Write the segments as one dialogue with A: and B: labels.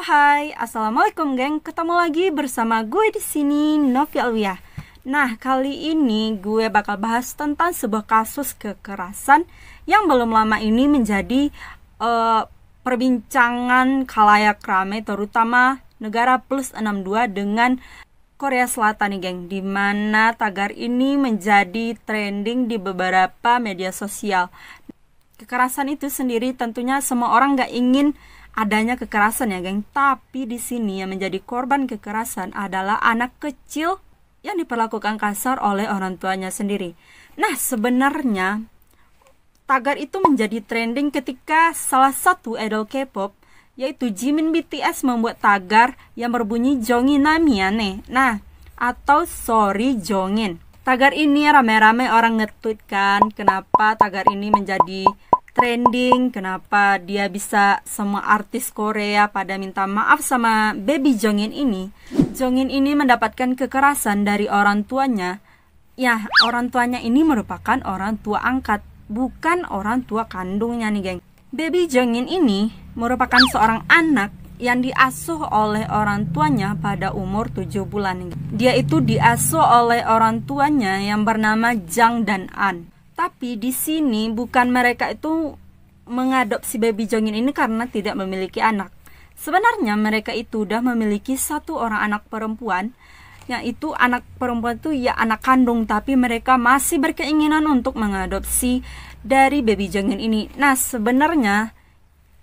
A: Hai, assalamualaikum geng. Ketemu lagi bersama gue di sini, Novi Alwiyah. Nah, kali ini gue bakal bahas tentang sebuah kasus kekerasan yang belum lama ini menjadi perbincangan khalayak ramai, terutama negara plus 62 dengan Korea Selatan nih geng, dimana tagar ini menjadi trending di beberapa media sosial. Kekerasan itu sendiri tentunya semua orang gak ingin adanya kekerasan ya geng, tapi di sini yang menjadi korban kekerasan adalah anak kecil yang diperlakukan kasar oleh orang tuanya sendiri. Nah, sebenarnya tagar itu menjadi trending ketika salah satu idol K-pop yaitu Jimin BTS membuat tagar yang berbunyi Jongin Namiane. Nah, atau sorry Jongin. Tagar ini ramai-ramai orang nge-tweet kan, kenapa tagar ini menjadi trending, kenapa dia bisa semua artis Korea pada minta maaf sama baby Jongin ini. Jongin ini mendapatkan kekerasan dari orang tuanya. Ya, orang tuanya ini merupakan orang tua angkat, bukan orang tua kandungnya nih geng. Baby Jongin ini merupakan seorang anak yang diasuh oleh orang tuanya pada umur 7 bulan. Dia itu diasuh oleh orang tuanya yang bernama Jang dan An. Tapi di sini bukan mereka itu mengadopsi baby Jongin ini karena tidak memiliki anak. Sebenarnya mereka itu udah memiliki satu orang anak perempuan, yang itu anak perempuan itu ya anak kandung, tapi mereka masih berkeinginan untuk mengadopsi dari baby Jongin ini. Nah, sebenarnya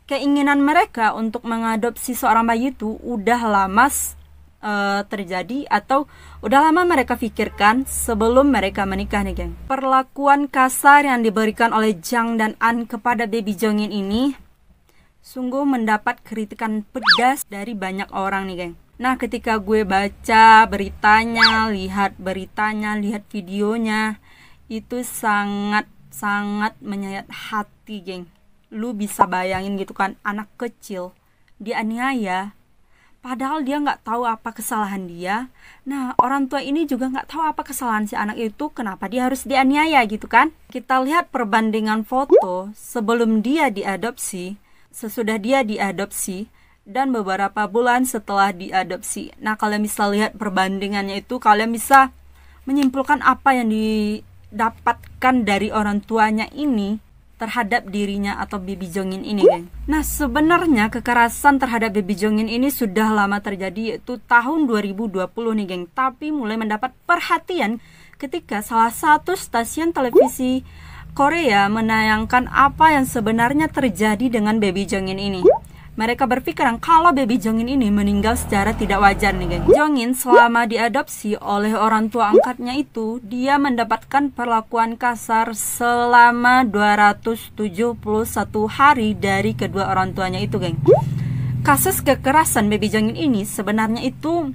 A: keinginan mereka untuk mengadopsi seorang bayi itu udah lama terjadi atau udah lama mereka pikirkan sebelum mereka menikah nih geng. Perlakuan kasar yang diberikan oleh Jang dan An kepada baby Jongin ini sungguh mendapat kritikan pedas dari banyak orang nih geng. Nah, ketika gue baca beritanya, lihat videonya, itu sangat menyayat hati geng. Lu bisa bayangin gitu kan, anak kecil dianiaya padahal dia nggak tahu apa kesalahan dia. Nah, orang tua ini juga nggak tahu apa kesalahan si anak itu, kenapa dia harus dianiaya gitu kan. Kita lihat perbandingan foto sebelum dia diadopsi, sesudah dia diadopsi, dan beberapa bulan setelah diadopsi. Nah, kalian bisa lihat perbandingannya itu, kalian bisa menyimpulkan apa yang didapatkan dari orang tuanya ini terhadap dirinya atau baby Jongin ini geng. Nah, sebenarnya kekerasan terhadap baby Jongin ini sudah lama terjadi, yaitu tahun 2020 nih geng. Tapi mulai mendapat perhatian ketika salah satu stasiun televisi Korea menayangkan apa yang sebenarnya terjadi dengan baby Jongin ini. Mereka berpikiran kalau baby Jongin ini meninggal secara tidak wajar nih geng. Jongin selama diadopsi oleh orang tua angkatnya itu, dia mendapatkan perlakuan kasar selama 271 hari dari kedua orang tuanya itu geng. Kasus kekerasan baby Jongin ini sebenarnya itu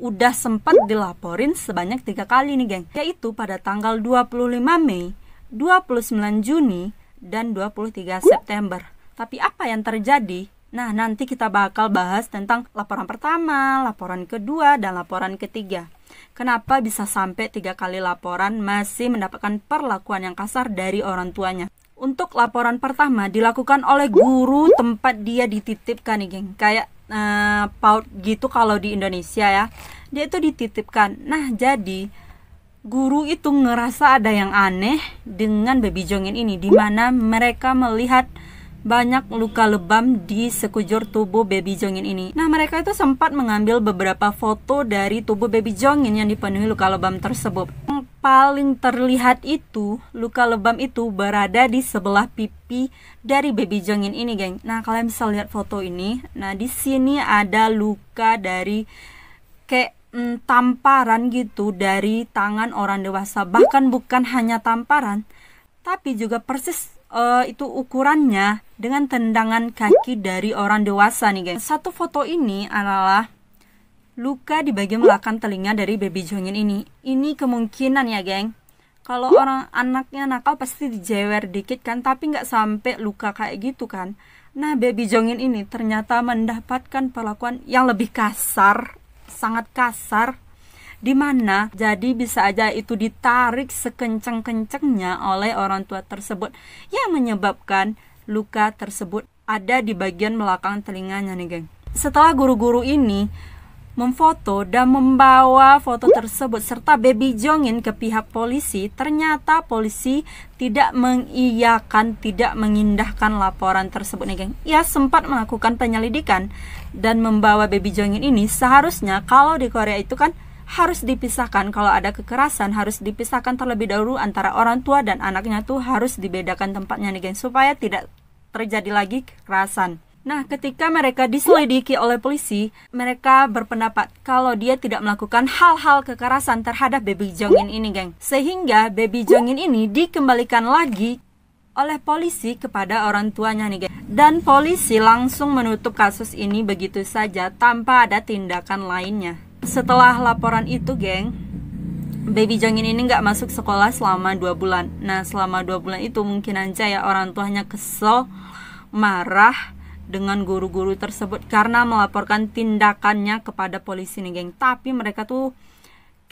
A: udah sempat dilaporin sebanyak 3 kali nih geng. Yaitu pada tanggal 25 Mei, 29 Juni, dan 23 September. Tapi apa yang terjadi? Nah, nanti kita bakal bahas tentang laporan pertama, laporan kedua, dan laporan ketiga. Kenapa bisa sampai 3 kali laporan masih mendapatkan perlakuan yang kasar dari orang tuanya? Untuk laporan pertama dilakukan oleh guru tempat dia dititipkan nih geng. Kayak PAUD gitu kalau di Indonesia ya. Dia itu dititipkan. Nah, jadi guru itu ngerasa ada yang aneh dengan baby Jongin ini, dimana mereka melihat banyak luka lebam di sekujur tubuh baby Jongin ini. Nah, mereka itu sempat mengambil beberapa foto dari tubuh baby Jongin yang dipenuhi luka lebam tersebut. Yang paling terlihat itu, luka lebam itu berada di sebelah pipi dari baby Jongin ini, geng. Nah, kalian bisa lihat foto ini. Nah, di sini ada luka dari kayak tamparan gitu dari tangan orang dewasa. Bahkan bukan hanya tamparan, tapi juga persis itu ukurannya dengan tendangan kaki dari orang dewasa nih guys. Satu foto ini adalah luka di bagian belakang telinga dari baby Jongin ini. Ini kemungkinan ya geng, kalau orang anaknya nakal pasti dijewer dikit kan, tapi nggak sampai luka kayak gitu kan. Nah, baby Jongin ini ternyata mendapatkan perlakuan yang lebih kasar, sangat kasar, dimana jadi bisa aja itu ditarik sekencang-kencangnya oleh orang tua tersebut, yang menyebabkan luka tersebut ada di bagian belakang telinganya nih geng. Setelah guru-guru ini memfoto dan membawa foto tersebut serta Baby Jongin ke pihak polisi, ternyata polisi tidak mengiyakan, tidak mengindahkan laporan tersebut nih geng. Ia sempat melakukan penyelidikan dan membawa Baby Jongin ini. Seharusnya kalau di Korea itu kan harus dipisahkan, kalau ada kekerasan harus dipisahkan terlebih dahulu antara orang tua dan anaknya, tuh harus dibedakan tempatnya nih geng, supaya tidak terjadi lagi kekerasan. Nah, ketika mereka diselidiki oleh polisi, mereka berpendapat kalau dia tidak melakukan hal-hal kekerasan terhadap Baby Jongin ini, geng. Sehingga Baby Jongin ini dikembalikan lagi oleh polisi kepada orang tuanya nih, geng. Dan polisi langsung menutup kasus ini begitu saja tanpa ada tindakan lainnya. Setelah laporan itu, geng, Baby Jongin ini nggak masuk sekolah selama 2 bulan. Nah, selama 2 bulan itu mungkin aja ya orang tuanya kesel, marah dengan guru-guru tersebut karena melaporkan tindakannya kepada polisi nih, geng. Tapi mereka tuh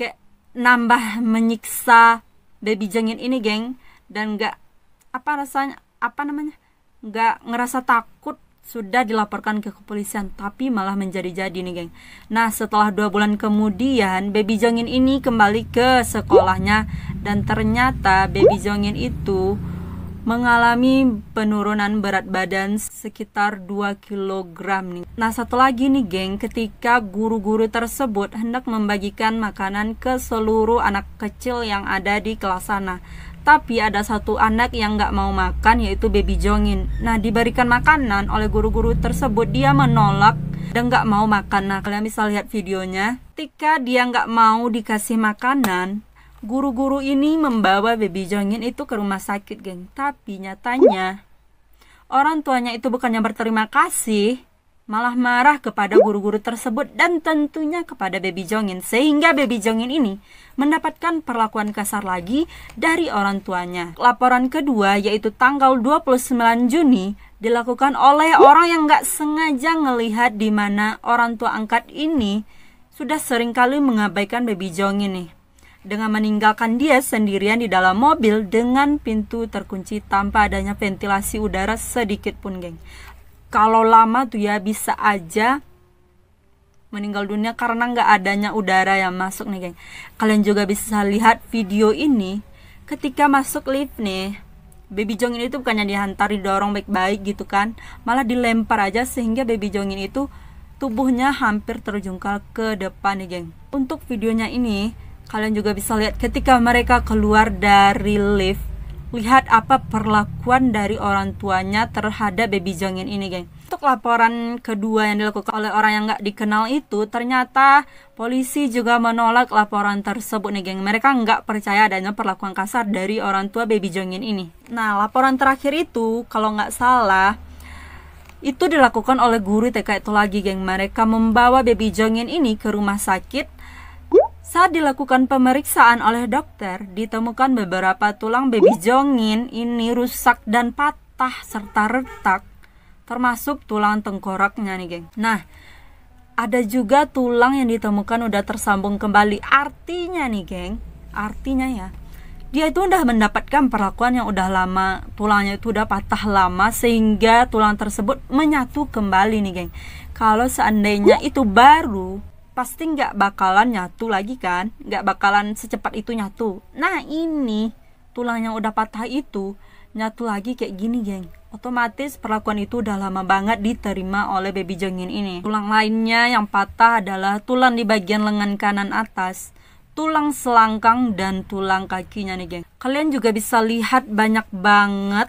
A: kayak nambah menyiksa Baby Jongin ini, geng, dan nggak nggak ngerasa takut sudah dilaporkan ke kepolisian, tapi malah menjadi-jadi nih, geng. Nah, setelah 2 bulan kemudian Baby Jongin ini kembali ke sekolahnya dan ternyata Baby Jongin itu mengalami penurunan berat badan sekitar 2 kg nih. Nah, satu lagi nih, geng, ketika guru-guru tersebut hendak membagikan makanan ke seluruh anak kecil yang ada di kelas sana. Tapi ada satu anak yang nggak mau makan, yaitu Baby Jongin. Nah, diberikan makanan oleh guru-guru tersebut, dia menolak dan nggak mau makan. Nah, kalian bisa lihat videonya. Ketika dia nggak mau dikasih makanan, guru-guru ini membawa Baby Jongin itu ke rumah sakit, geng. Tapi nyatanya orang tuanya itu bukannya berterima kasih, malah marah kepada guru-guru tersebut dan tentunya kepada Baby Jongin. Sehingga Baby Jongin ini mendapatkan perlakuan kasar lagi dari orang tuanya. Laporan kedua yaitu tanggal 29 Juni dilakukan oleh orang yang gak sengaja ngelihat di mana orang tua angkat ini sudah seringkali mengabaikan Baby Jongin nih, dengan meninggalkan dia sendirian di dalam mobil dengan pintu terkunci tanpa adanya ventilasi udara sedikit pun, geng. Kalau lama tuh ya bisa aja meninggal dunia karena nggak adanya udara yang masuk nih, geng. Kalian juga bisa lihat video ini ketika masuk lift nih. Baby Jongin itu bukannya dihantar, didorong baik-baik gitu kan, malah dilempar aja sehingga Baby Jongin itu tubuhnya hampir terjungkal ke depan nih, geng. Untuk videonya ini kalian juga bisa lihat ketika mereka keluar dari lift. Lihat apa perlakuan dari orang tuanya terhadap Baby Jongin ini, geng. Untuk laporan kedua yang dilakukan oleh orang yang nggak dikenal itu, ternyata polisi juga menolak laporan tersebut nih, geng. Mereka nggak percaya adanya perlakuan kasar dari orang tua Baby Jongin ini. Nah, laporan terakhir itu kalau nggak salah itu dilakukan oleh guru TK itu lagi, geng. Mereka membawa Baby Jongin ini ke rumah sakit. Saat dilakukan pemeriksaan oleh dokter, ditemukan beberapa tulang Baby Jongin ini rusak dan patah serta retak, termasuk tulang tengkoraknya nih, geng. Nah, ada juga tulang yang ditemukan udah tersambung kembali. Artinya nih, geng, artinya ya, dia itu udah mendapatkan perlakuan yang udah lama. Tulangnya itu udah patah lama sehingga tulang tersebut menyatu kembali nih, geng. Kalau seandainya itu baru, pasti nggak bakalan nyatu lagi kan, nggak bakalan secepat itu nyatu. Nah, ini tulang yang udah patah itu nyatu lagi kayak gini, geng. Otomatis perlakuan itu udah lama banget diterima oleh Baby Jongin ini. Tulang lainnya yang patah adalah tulang di bagian lengan kanan atas, tulang selangkang, dan tulang kakinya nih, geng. Kalian juga bisa lihat banyak banget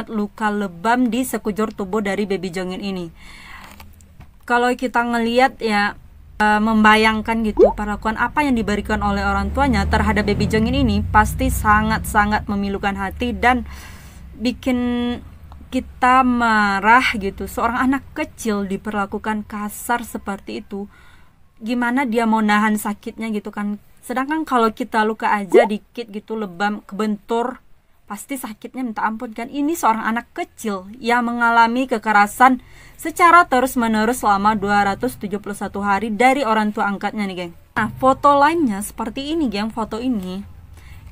A: luka lebam di sekujur tubuh dari Baby Jongin ini. Kalau kita ngelihat ya, membayangkan gitu perlakuan apa yang diberikan oleh orang tuanya terhadap Baby Jongin ini pasti sangat-sangat memilukan hati dan bikin kita marah gitu. Seorang anak kecil diperlakukan kasar seperti itu, gimana dia mau nahan sakitnya gitu kan. Sedangkan kalau kita luka aja dikit gitu, lebam, kebentur, pasti sakitnya minta ampun kan. Ini seorang anak kecil yang mengalami kekerasan secara terus-menerus selama 271 hari dari orang tua angkatnya nih, geng. Nah, foto lainnya seperti ini, geng. Foto ini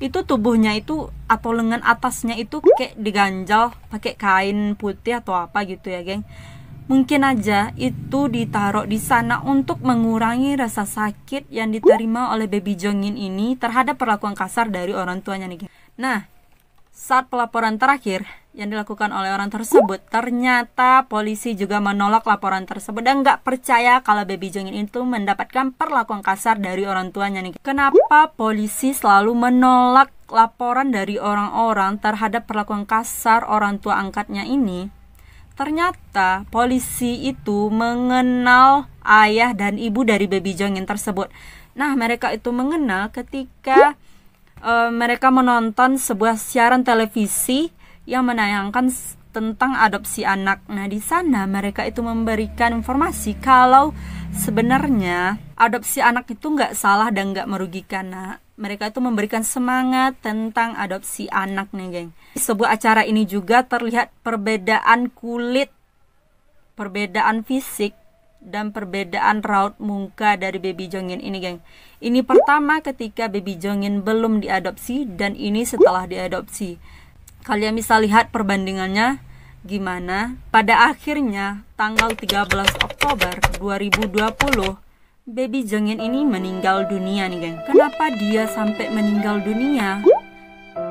A: itu tubuhnya itu atau lengan atasnya itu kayak diganjal pakai kain putih atau apa gitu ya, geng. Mungkin aja itu ditaruh di sana untuk mengurangi rasa sakit yang diterima oleh baby Jongin ini terhadap perlakuan kasar dari orang tuanya nih. Nah, saat pelaporan terakhir yang dilakukan oleh orang tersebut, ternyata polisi juga menolak laporan tersebut dan nggak percaya kalau baby Jongin itu mendapatkan perlakuan kasar dari orang tuanya nih. Kenapa polisi selalu menolak laporan dari orang-orang terhadap perlakuan kasar orang tua angkatnya ini? Ternyata polisi itu mengenal ayah dan ibu dari baby Jongin tersebut. Nah, mereka itu mengenal ketika mereka menonton sebuah siaran televisi yang menayangkan tentang adopsi anak. Nah, di sana mereka itu memberikan informasi kalau sebenarnya adopsi anak itu nggak salah dan nggak merugikan. Nah, mereka itu memberikan semangat tentang adopsi anak nih, geng. Di sebuah acara ini juga terlihat perbedaan kulit, perbedaan fisik, dan perbedaan raut muka dari baby Jongin ini, geng. Ini pertama ketika baby Jongin belum diadopsi dan ini setelah diadopsi. Kalian bisa lihat perbandingannya gimana. Pada akhirnya tanggal 13 Oktober 2020 baby Jongin ini meninggal dunia nih, geng. Kenapa dia sampai meninggal dunia?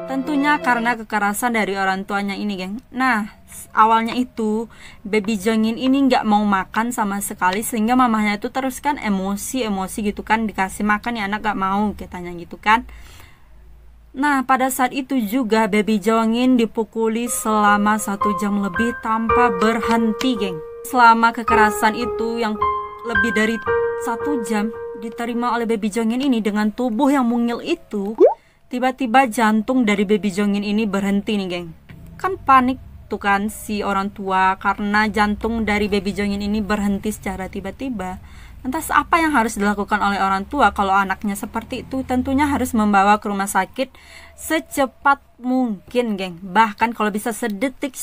A: Tentunya karena kekerasan dari orang tuanya ini, geng. Nah, awalnya itu baby Jongin ini nggak mau makan sama sekali, sehingga mamahnya itu terus kan emosi gitu kan, dikasih makan ya anak nggak mau, katanya gitu kan. Nah, pada saat itu juga baby Jongin dipukuli selama 1 jam lebih tanpa berhenti, geng. Selama kekerasan itu yang lebih dari 1 jam diterima oleh baby Jongin ini dengan tubuh yang mungil itu, tiba-tiba jantung dari baby Jongin ini berhenti nih, geng. Kan panik tuh kan si orang tua karena jantung dari baby Jongin ini berhenti secara tiba-tiba. Lantas apa yang harus dilakukan oleh orang tua kalau anaknya seperti itu? Tentunya harus membawa ke rumah sakit secepat mungkin, geng. Bahkan kalau bisa sedetik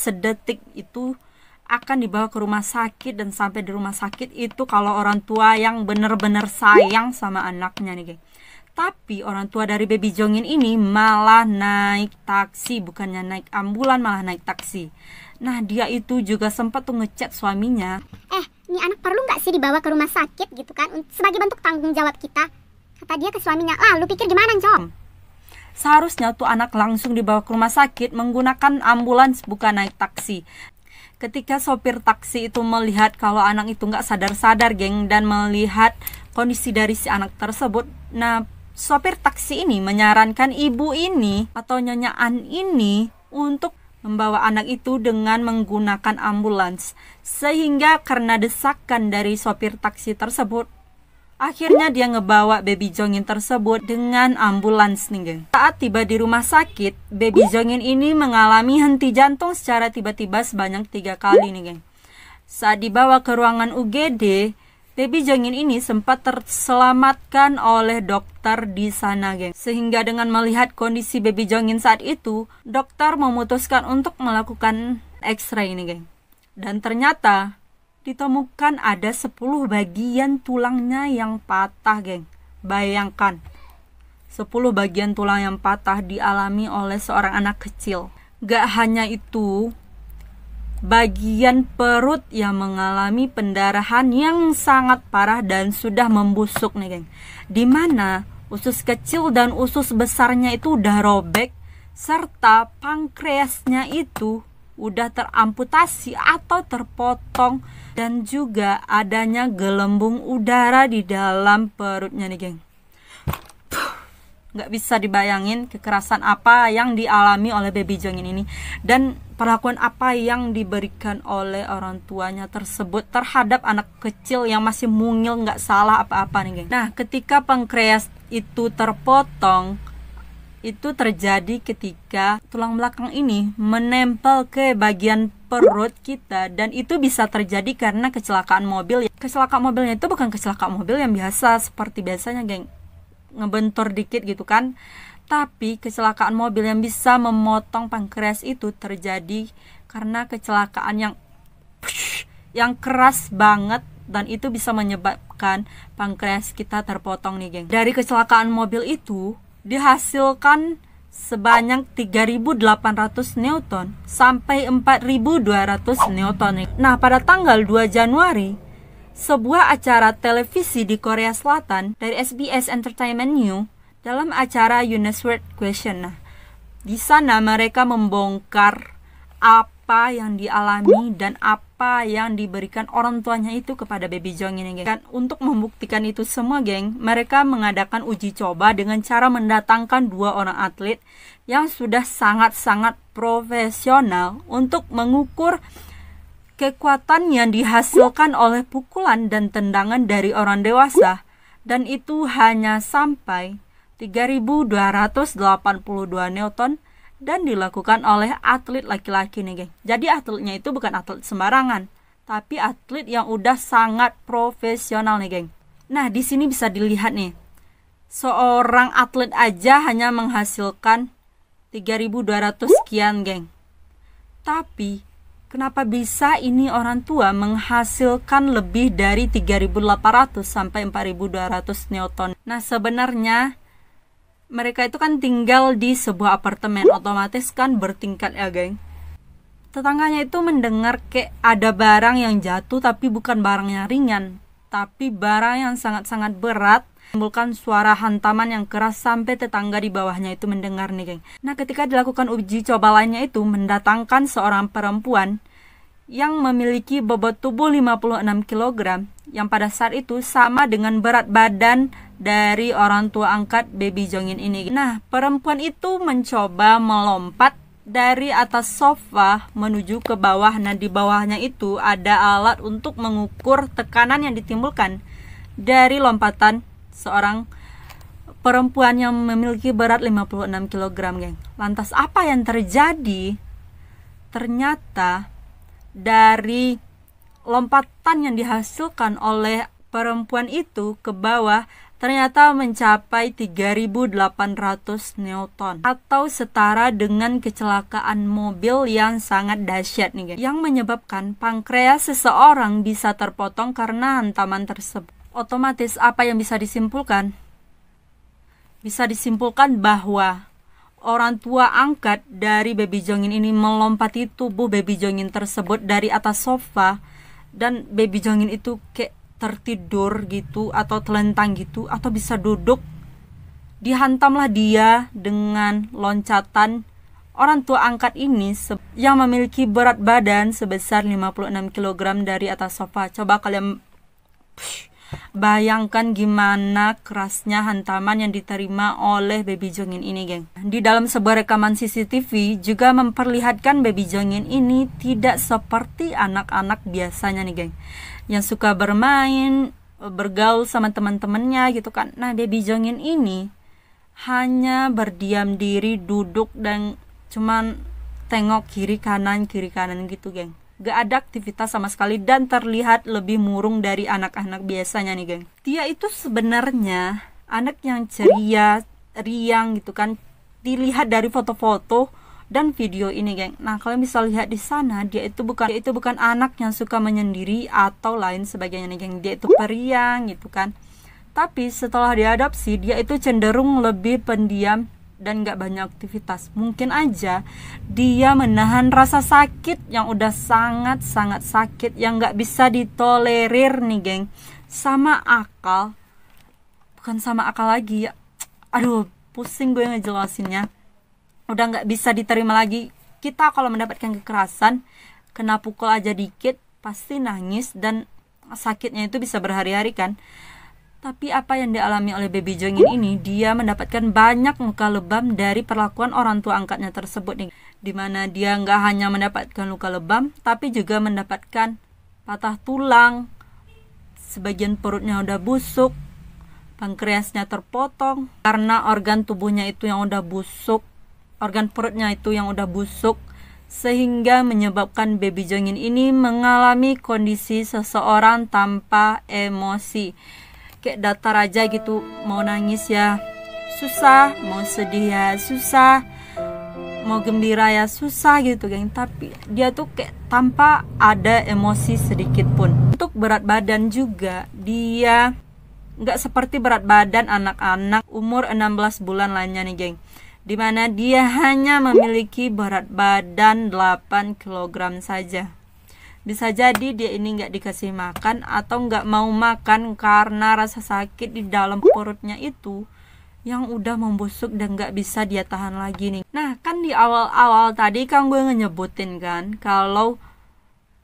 A: itu akan dibawa ke rumah sakit, dan sampai di rumah sakit itu kalau orang tua yang benar-benar sayang sama anaknya nih, geng. Tapi orang tua dari baby Jongin ini malah naik taksi, bukannya naik ambulan, malah naik taksi. Nah, dia itu juga sempat tuh ngechat suaminya.
B: Ini anak perlu nggak sih dibawa ke rumah sakit gitu kan, sebagai bentuk tanggung jawab kita? Kata dia ke suaminya. Lah, lu pikir gimana, Cong?
A: Seharusnya tuh anak langsung dibawa ke rumah sakit menggunakan ambulans, bukan naik taksi. Ketika sopir taksi itu melihat kalau anak itu nggak sadar-sadar, geng, dan melihat kondisi dari si anak tersebut, nah, sopir taksi ini menyarankan ibu ini atau Nyonya An ini untuk membawa anak itu dengan menggunakan ambulans. Sehingga karena desakan dari sopir taksi tersebut, akhirnya dia ngebawa baby Jongin tersebut dengan ambulans nih, geng. Saat tiba di rumah sakit, baby Jongin ini mengalami henti jantung secara tiba-tiba sebanyak 3 kali nih, geng. Saat dibawa ke ruangan UGD, baby Jongin ini sempat terselamatkan oleh dokter di sana, geng. Sehingga dengan melihat kondisi baby Jongin saat itu, dokter memutuskan untuk melakukan X-ray ini, geng. Dan ternyata ditemukan ada 10 bagian tulangnya yang patah, geng. Bayangkan, 10 bagian tulang yang patah dialami oleh seorang anak kecil. Gak hanya itu, bagian perut yang mengalami pendarahan yang sangat parah dan sudah membusuk nih, geng. Dimana usus kecil dan usus besarnya itu udah robek, serta pankreasnya itu udah teramputasi atau terpotong, dan juga adanya gelembung udara di dalam perutnya nih, geng. Nggak bisa dibayangin kekerasan apa yang dialami oleh baby Jongin ini dan perlakuan apa yang diberikan oleh orang tuanya tersebut terhadap anak kecil yang masih mungil, nggak salah apa-apa nih, geng. Nah, ketika pankreas itu terpotong, itu terjadi ketika tulang belakang ini menempel ke bagian perut kita, dan itu bisa terjadi karena kecelakaan mobil. Kecelakaan mobilnya itu bukan kecelakaan mobil yang biasa seperti biasanya, geng, ngebentur dikit gitu kan, tapi kecelakaan mobil yang bisa memotong pankreas itu terjadi karena kecelakaan yang keras banget, dan itu bisa menyebabkan pankreas kita terpotong nih, geng. Dari kecelakaan mobil itu dihasilkan sebanyak 3.800 Newton sampai 4.200 Newton. Nah, pada tanggal 2 Januari, sebuah acara televisi di Korea Selatan dari SBS Entertainment News dalam acara Unisword Question. Nah, di sana mereka membongkar apa yang dialami dan apa yang diberikan orang tuanya itu kepada baby Jong ini, geng. Dan untuk membuktikan itu semua, geng, mereka mengadakan uji coba dengan cara mendatangkan 2 orang atlet yang sudah sangat-sangat profesional untuk mengukur kekuatan yang dihasilkan oleh pukulan dan tendangan dari orang dewasa, dan itu hanya sampai 3.282 Newton dan dilakukan oleh atlet laki-laki nih, geng. Jadi atletnya itu bukan atlet sembarangan, tapi atlet yang udah sangat profesional nih, geng. Nah, di sini bisa dilihat nih, seorang atlet aja hanya menghasilkan 3.200 sekian, geng. Tapi kenapa bisa ini orang tua menghasilkan lebih dari 3.800 sampai 4.200 Newton? Nah, sebenarnya mereka itu kan tinggal di sebuah apartemen, otomatis kan bertingkat ya, geng. Tetangganya itu mendengar kayak ada barang yang jatuh, tapi bukan barang yang ringan, tapi barang yang sangat-sangat berat, menimbulkan suara hantaman yang keras sampai tetangga di bawahnya itu mendengar nih, geng. Nah, ketika dilakukan uji coba lainnya itu mendatangkan seorang perempuan yang memiliki bobot tubuh 56 kg, yang pada saat itu sama dengan berat badan dari orang tua angkat baby Jongin ini. Nah, perempuan itu mencoba melompat dari atas sofa menuju ke bawah. Nah, di bawahnya itu ada alat untuk mengukur tekanan yang ditimbulkan dari lompatan seorang perempuan yang memiliki berat 56 kg, geng. Lantas apa yang terjadi? Ternyata dari lompatan yang dihasilkan oleh perempuan itu ke bawah ternyata mencapai 3.800 Newton atau setara dengan kecelakaan mobil yang sangat dahsyat nih, guys, yang menyebabkan pankreas seseorang bisa terpotong karena hantaman tersebut. Otomatis apa yang bisa disimpulkan? Bisa disimpulkan bahwa orang tua angkat dari baby Jongin ini melompati tubuh baby Jongin tersebut dari atas sofa, dan baby Jongin itu kayak tertidur gitu atau telentang gitu atau bisa duduk. Dihantamlah dia dengan loncatan orang tua angkat ini yang memiliki berat badan sebesar 56 kg dari atas sofa. Coba kalian bayangkan gimana kerasnya hantaman yang diterima oleh baby Jongin ini, geng. Di dalam sebuah rekaman CCTV juga memperlihatkan baby Jongin ini tidak seperti anak-anak biasanya nih, geng, yang suka bermain, bergaul sama teman-temannya gitu kan. Nah, baby Jongin ini hanya berdiam diri, duduk dan cuman tengok kiri kanan gitu, geng. Gak ada aktivitas sama sekali dan terlihat lebih murung dari anak-anak biasanya nih, geng. Dia itu sebenarnya anak yang ceria, riang gitu kan. Dilihat dari foto-foto dan video ini, geng. Nah, kalian bisa lihat di sana dia itu bukan anak yang suka menyendiri atau lain sebagainya nih, geng. Dia itu periang gitu kan. Tapi setelah diadopsi dia itu cenderung lebih pendiam dan gak banyak aktivitas. Mungkin aja dia menahan rasa sakit yang udah sangat-sangat sakit, yang gak bisa ditolerir nih, geng. Sama akal, bukan sama akal lagi ya. Aduh, pusing gue ngejelasinnya. Udah gak bisa diterima lagi. Kita kalau mendapatkan kekerasan, kena pukul aja dikit pasti nangis dan sakitnya itu bisa berhari-hari kan. Tapi apa yang dialami oleh baby Jongin ini, dia mendapatkan banyak luka lebam dari perlakuan orang tua angkatnya tersebut nih. Dimana dia nggak hanya mendapatkan luka lebam, tapi juga mendapatkan patah tulang, sebagian perutnya udah busuk, pankreasnya terpotong karena organ tubuhnya itu yang udah busuk, organ perutnya itu yang udah busuk, sehingga menyebabkan baby Jongin ini mengalami kondisi seseorang tanpa emosi. Kayak datar aja gitu, mau nangis ya susah, mau sedih ya susah, mau gembira ya susah gitu, geng. Tapi dia tuh kayak tanpa ada emosi sedikit pun. Untuk berat badan juga dia nggak seperti berat badan anak-anak umur 16 bulan lainnya nih, geng. di mana dia hanya memiliki berat badan 8 kg saja. Bisa jadi dia ini nggak dikasih makan atau nggak mau makan karena rasa sakit di dalam perutnya itu yang udah membusuk dan nggak bisa dia tahan lagi nih. Nah, kan di awal-awal tadi kan gue nyebutin kan kalau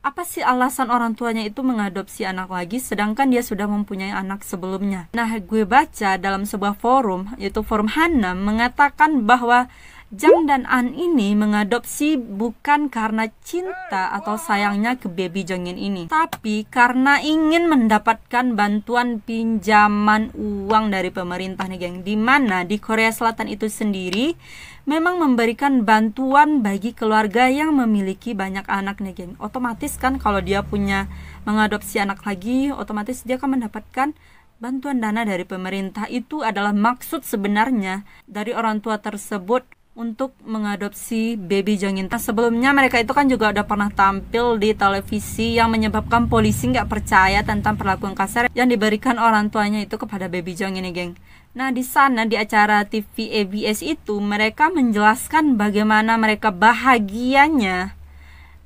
A: apa sih alasan orang tuanya itu mengadopsi anak lagi sedangkan dia sudah mempunyai anak sebelumnya. Nah, gue baca dalam sebuah forum, yaitu forum Hanam, mengatakan bahwa Jang dan An ini mengadopsi bukan karena cinta atau sayangnya ke baby Jongin ini, tapi karena ingin mendapatkan bantuan pinjaman uang dari pemerintah nih geng. Dimana di Korea Selatan itu sendiri memang memberikan bantuan bagi keluarga yang memiliki banyak anak nih geng. Otomatis kan kalau dia punya mengadopsi anak lagi, otomatis dia akan mendapatkan bantuan dana dari pemerintah. Itu adalah maksud sebenarnya dari orang tua tersebut untuk mengadopsi baby Jongin. Sebelumnya mereka itu kan juga udah pernah tampil di televisi yang menyebabkan polisi nggak percaya tentang perlakuan kasar yang diberikan orang tuanya itu kepada baby Jongin nih geng. Nah, di sana di acara TV ABS itu mereka menjelaskan bagaimana mereka bahagianya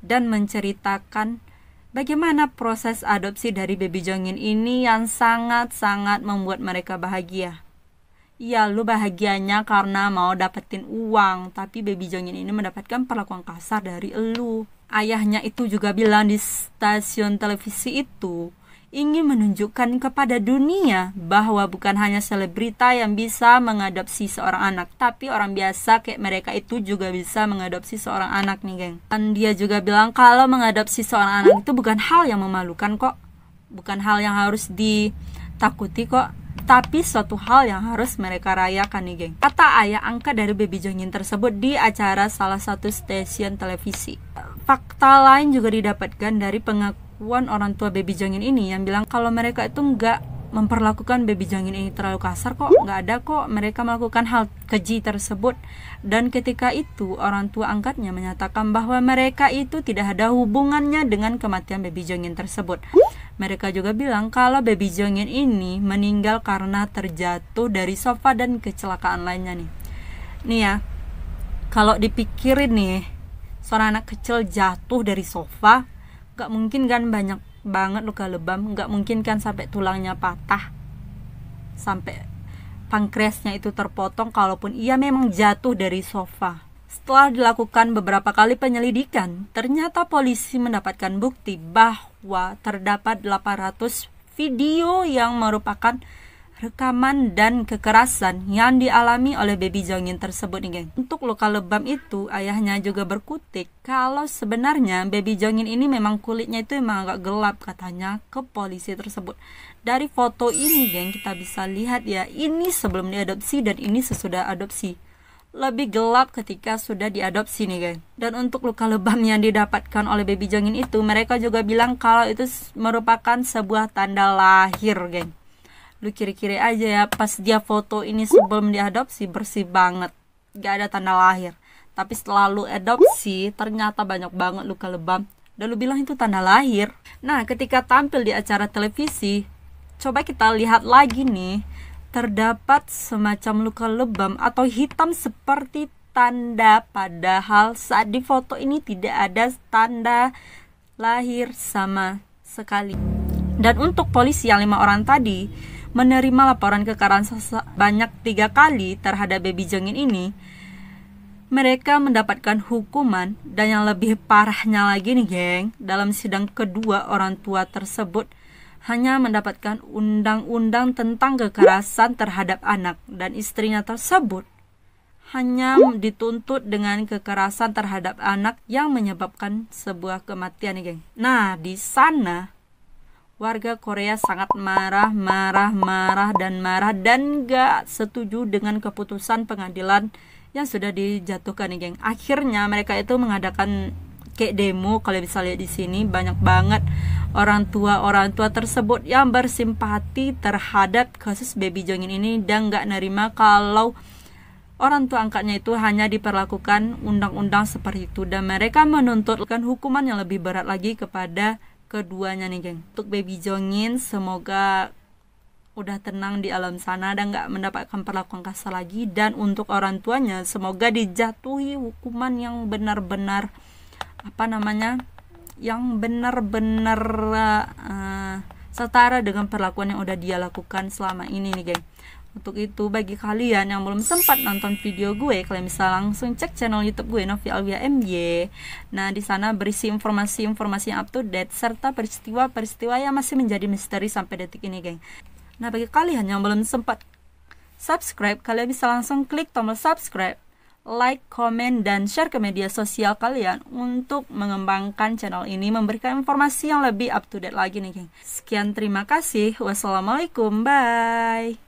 A: dan menceritakan bagaimana proses adopsi dari baby Jongin ini yang sangat-sangat membuat mereka bahagia. Iya, lu bahagianya karena mau dapetin uang, tapi baby Jongin ini mendapatkan perlakuan kasar dari elu. Ayahnya itu juga bilang di stasiun televisi itu ingin menunjukkan kepada dunia bahwa bukan hanya selebrita yang bisa mengadopsi seorang anak, tapi orang biasa kayak mereka itu juga bisa mengadopsi seorang anak nih geng. Dan dia juga bilang kalau mengadopsi seorang anak itu bukan hal yang memalukan kok, bukan hal yang harus ditakuti kok, tapi suatu hal yang harus mereka rayakan nih geng. Kata ayah angkat dari baby Jongin tersebut di acara salah satu stasiun televisi. Fakta lain juga didapatkan dari pengakuan orang tua baby Jongin ini yang bilang kalau mereka itu nggak memperlakukan baby Jongin ini terlalu kasar kok, nggak ada kok mereka melakukan hal keji tersebut. Dan ketika itu orang tua angkatnya menyatakan bahwa mereka itu tidak ada hubungannya dengan kematian baby Jongin tersebut. Mereka juga bilang kalau baby Jongin ini meninggal karena terjatuh dari sofa dan kecelakaan lainnya nih. Nih ya, kalau dipikirin nih, seorang anak kecil jatuh dari sofa, gak mungkin kan banyak banget luka lebam, gak mungkin kan sampai tulangnya patah, sampai pankreasnya itu terpotong kalaupun ia memang jatuh dari sofa. Setelah dilakukan beberapa kali penyelidikan, ternyata polisi mendapatkan bukti bahwa terdapat 800 video yang merupakan rekaman dan kekerasan yang dialami oleh baby Jongin tersebut nih geng. Untuk luka lebam itu, ayahnya juga berkutik kalau sebenarnya baby Jongin ini memang kulitnya itu memang agak gelap katanya ke polisi tersebut. Dari foto ini geng kita bisa lihat ya, ini sebelum diadopsi dan ini sesudah adopsi. Lebih gelap ketika sudah diadopsi nih geng. Dan untuk luka lebam yang didapatkan oleh baby Jongin itu, mereka juga bilang kalau itu merupakan sebuah tanda lahir geng. Lu kiri-kiri aja ya, pas dia foto ini sebelum diadopsi bersih banget, gak ada tanda lahir. Tapi setelah lu adopsi ternyata banyak banget luka lebam dan lu bilang itu tanda lahir. Nah, ketika tampil di acara televisi, coba kita lihat lagi nih, terdapat semacam luka lebam atau hitam seperti tanda, padahal saat di foto ini tidak ada tanda lahir sama sekali. Dan untuk polisi yang 5 orang tadi menerima laporan kekerasan banyak 3 kali terhadap baby Jongin ini, mereka mendapatkan hukuman. Dan yang lebih parahnya lagi nih geng, dalam sidang kedua orang tua tersebut hanya mendapatkan undang-undang tentang kekerasan terhadap anak, dan istrinya tersebut hanya dituntut dengan kekerasan terhadap anak yang menyebabkan sebuah kematian nih geng. Nah, di sana warga Korea sangat marah dan gak setuju dengan keputusan pengadilan yang sudah dijatuhkan nih geng. Akhirnya mereka itu mengadakan kayak demo. Kalau bisa lihat di sini banyak banget orang tua tersebut yang bersimpati terhadap kasus baby Jongin ini dan gak nerima kalau orang tua angkatnya itu hanya diperlakukan undang-undang seperti itu, dan mereka menuntutkan hukuman yang lebih berat lagi kepada keduanya nih geng. Untuk baby Jongin, semoga udah tenang di alam sana dan nggak mendapatkan perlakuan kasar lagi. Dan untuk orang tuanya semoga dijatuhi hukuman yang benar-benar yang benar-benar setara dengan perlakuan yang udah dia lakukan selama ini nih geng. Untuk itu bagi kalian yang belum sempat nonton video gue, kalian bisa langsung cek channel YouTube gue Novi Alvia MY. Nah, di sana berisi informasi-informasi yang up to date serta peristiwa-peristiwa yang masih menjadi misteri sampai detik ini, geng. Nah, bagi kalian yang belum sempat subscribe, kalian bisa langsung klik tombol subscribe, like, komen, dan share ke media sosial kalian untuk mengembangkan channel ini, memberikan informasi yang lebih up to date lagi nih, geng. Sekian, terima kasih. Wassalamualaikum, bye.